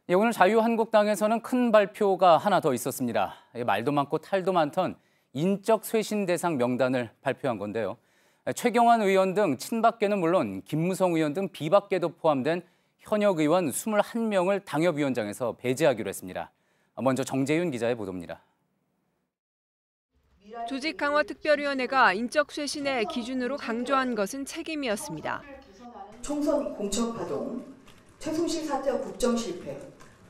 예, 오늘 자유한국당에서는 큰 발표가 하나 더 있었습니다. 말도 많고 탈도 많던 인적 쇄신 대상 명단을 발표한 건데요. 최경환 의원 등 친박계는 물론 김무성 의원 등 비박계도 포함된 현역 의원 21명을 당협위원장에서 배제하기로 했습니다. 먼저 정재윤 기자의 보도입니다. 조직강화특별위원회가 인적 쇄신의 기준으로 강조한 것은 책임이었습니다. 총선 공천 파동, 최순실 사태 국정 실패,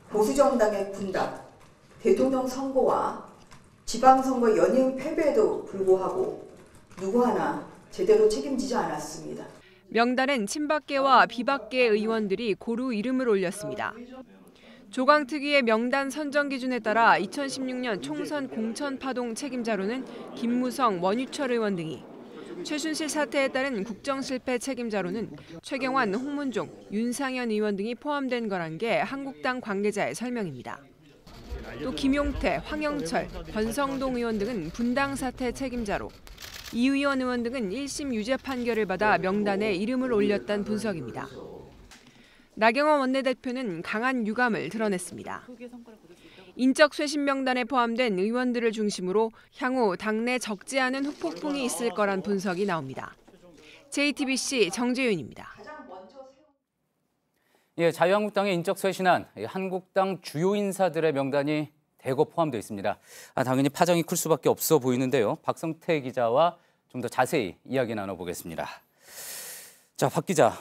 보수정당의 군답, 대통령 선거와 지방선거 연이은 패배에도 불구하고 누구 하나 제대로 책임지지 않았습니다. 명단엔 친박계와 비박계 의원들이 고루 이름을 올렸습니다. 조강특위의 명단 선정 기준에 따라 2016년 총선 공천 파동 책임자로는 김무성, 원유철 의원 등이, 최순실 사태에 따른 국정 실패 책임자로는 최경환, 홍문종, 윤상현 의원 등이 포함된 거란 게 한국당 관계자의 설명입니다. 또 김용태, 황영철, 권성동 의원 등은 분당 사태 책임자로, 이의원 의원 등은 1심 유죄 판결을 받아 명단에 이름을 올렸다는 분석입니다. 나경원 원내대표는 강한 유감을 드러냈습니다. 인적 쇄신 명단에 포함된 의원들을 중심으로 향후 당내 적지 않은 후폭풍이 있을 거란 분석이 나옵니다. JTBC 정재윤입니다. 예, 자유한국당의 인적 쇄신안, 한국당 주요 인사들의 명단이 대거 포함되어 있습니다. 당연히 파장이 클 수밖에 없어 보이는데요. 박성태 기자와 좀 더 자세히 이야기 나눠보겠습니다. 자, 박 기자,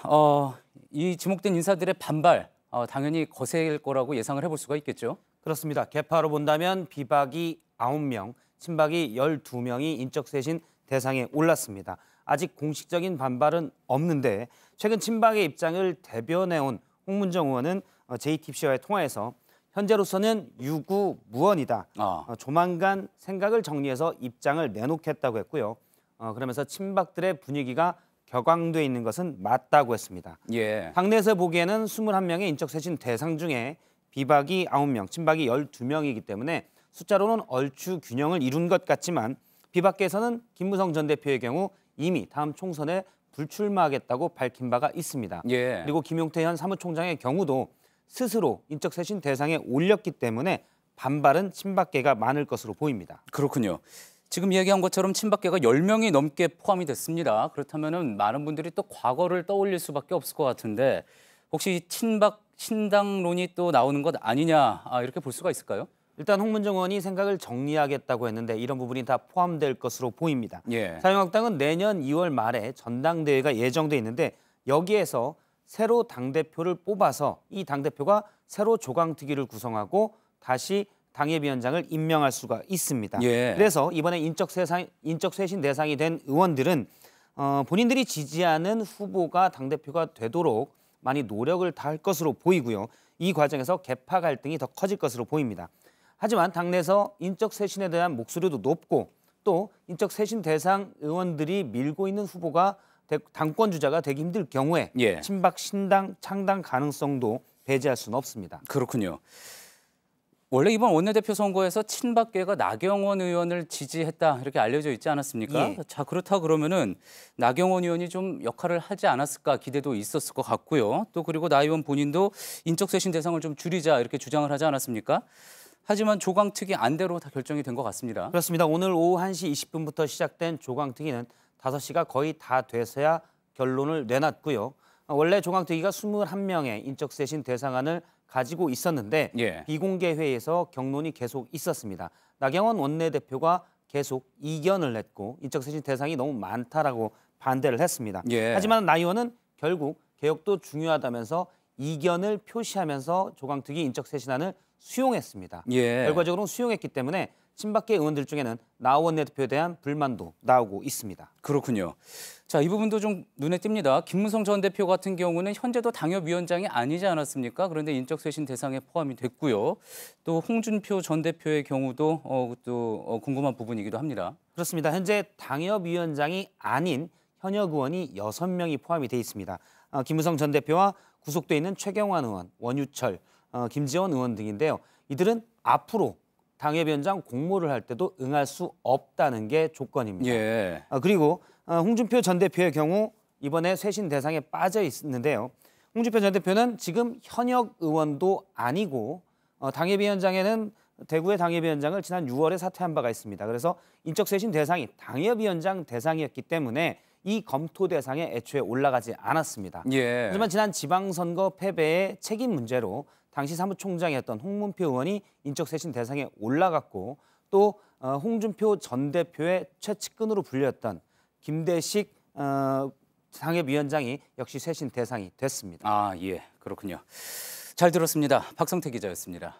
이 지목된 인사들의 반발 당연히 거세일 거라고 예상을 해볼 수가 있겠죠? 그렇습니다. 개파로 본다면 비박이 9명, 친박이 12명이 인적 쇄신 대상에 올랐습니다. 아직 공식적인 반발은 없는데 최근 친박의 입장을 대변해온 홍문정 의원은 JTBC와의 통화에서 현재로서는 유구무원이다. 조만간 생각을 정리해서 입장을 내놓겠다고 했고요. 그러면서 친박들의 분위기가 격앙돼 있는 것은 맞다고 했습니다. 예. 당내에서 보기에는 21명의 인적 쇄신 대상 중에 비박이 9명, 친박이 12명이기 때문에 숫자로는 얼추 균형을 이룬 것 같지만 비박계에서는 김무성 전 대표의 경우 이미 다음 총선에 불출마하겠다고 밝힌 바가 있습니다. 예. 그리고 김용태 현 사무총장의 경우도 스스로 인적 쇄신 대상에 올렸기 때문에 반발은 친박계가 많을 것으로 보입니다. 그렇군요. 지금 이야기한 것처럼 친박계가 10명이 넘게 포함이 됐습니다. 그렇다면 많은 분들이 또 과거를 떠올릴 수밖에 없을 것 같은데 혹시 친박 신당론이 또 나오는 것 아니냐 이렇게 볼 수가 있을까요? 일단 홍문정 의원이 생각을 정리하겠다고 했는데 이런 부분이 다 포함될 것으로 보입니다. 예. 자유한국당은 내년 2월 말에 전당대회가 예정돼 있는데 여기에서 새로 당대표를 뽑아서 이 당대표가 새로 조강특위를 구성하고 다시 당협위원장을 임명할 수가 있습니다. 예. 그래서 이번에 인적 쇄신 대상이 된 의원들은 본인들이 지지하는 후보가 당대표가 되도록 많이 노력을 다할 것으로 보이고요. 이 과정에서 개파 갈등이 더 커질 것으로 보입니다. 하지만 당내에서 인적 쇄신에 대한 목소리도 높고 또 인적 쇄신 대상 의원들이 밀고 있는 후보가 당권 주자가 되기 힘들 경우에 예. 친박 신당 창당 가능성도 배제할 수는 없습니다. 그렇군요. 원래 이번 원내대표 선거에서 친박계가 나경원 의원을 지지했다 이렇게 알려져 있지 않았습니까? 예. 자, 그렇다 그러면은 나경원 의원이 좀 역할을 하지 않았을까 기대도 있었을 것 같고요. 또 그리고 나 의원 본인도 인적 쇄신 대상을 좀 줄이자 이렇게 주장을 하지 않았습니까? 하지만 조강특위 안대로 다 결정이 된 것 같습니다. 그렇습니다. 오늘 오후 1시 20분부터 시작된 조강특위는 5시가 거의 다 돼서야 결론을 내놨고요. 원래 조강특위가 21명의 인적 쇄신 대상안을 가지고 있었는데 예. 비공개 회의에서 격론이 계속 있었습니다. 나경원 원내대표가 계속 이견을 냈고 인적 쇄신 대상이 너무 많다라고 반대를 했습니다. 예. 하지만 나 의원은 결국 개혁도 중요하다면서 이견을 표시하면서 조강특위 인적 쇄신안을 수용했습니다. 예. 결과적으로 수용했기 때문에 친박계 의원들 중에는 나 원내대표에 대한 불만도 나오고 있습니다. 그렇군요. 자, 이 부분도 좀 눈에 띕니다. 김무성 전 대표 같은 경우는 현재도 당협위원장이 아니지 않았습니까? 그런데 인적 쇄신 대상에 포함이 됐고요. 또 홍준표 전 대표의 경우도 궁금한 부분이기도 합니다. 그렇습니다. 현재 당협위원장이 아닌 현역 의원이 6명이 포함이 돼 있습니다. 김무성 전 대표와 구속돼 있는 최경환 의원, 원유철, 김지원 의원 등인데요. 이들은 앞으로 당협위원장 공모를 할 때도 응할 수 없다는 게 조건입니다. 예. 그리고 홍준표 전 대표의 경우 이번에 쇄신 대상에 빠져 있는데요. 홍준표 전 대표는 지금 현역 의원도 아니고 당협위원장에는 대구의 당협위원장을 지난 6월에 사퇴한 바가 있습니다. 그래서 인적쇄신 대상이 당협위원장 대상이었기 때문에 이 검토 대상에 애초에 올라가지 않았습니다. 예. 하지만 지난 지방선거 패배의 책임 문제로 당시 사무총장이었던 홍문표 의원이 인적쇄신 대상에 올라갔고 또 홍준표 전 대표의 최측근으로 불렸던 김대식 당협위원장이 역시 쇄신 대상이 됐습니다. 아, 예, 그렇군요. 잘 들었습니다. 박성태 기자였습니다.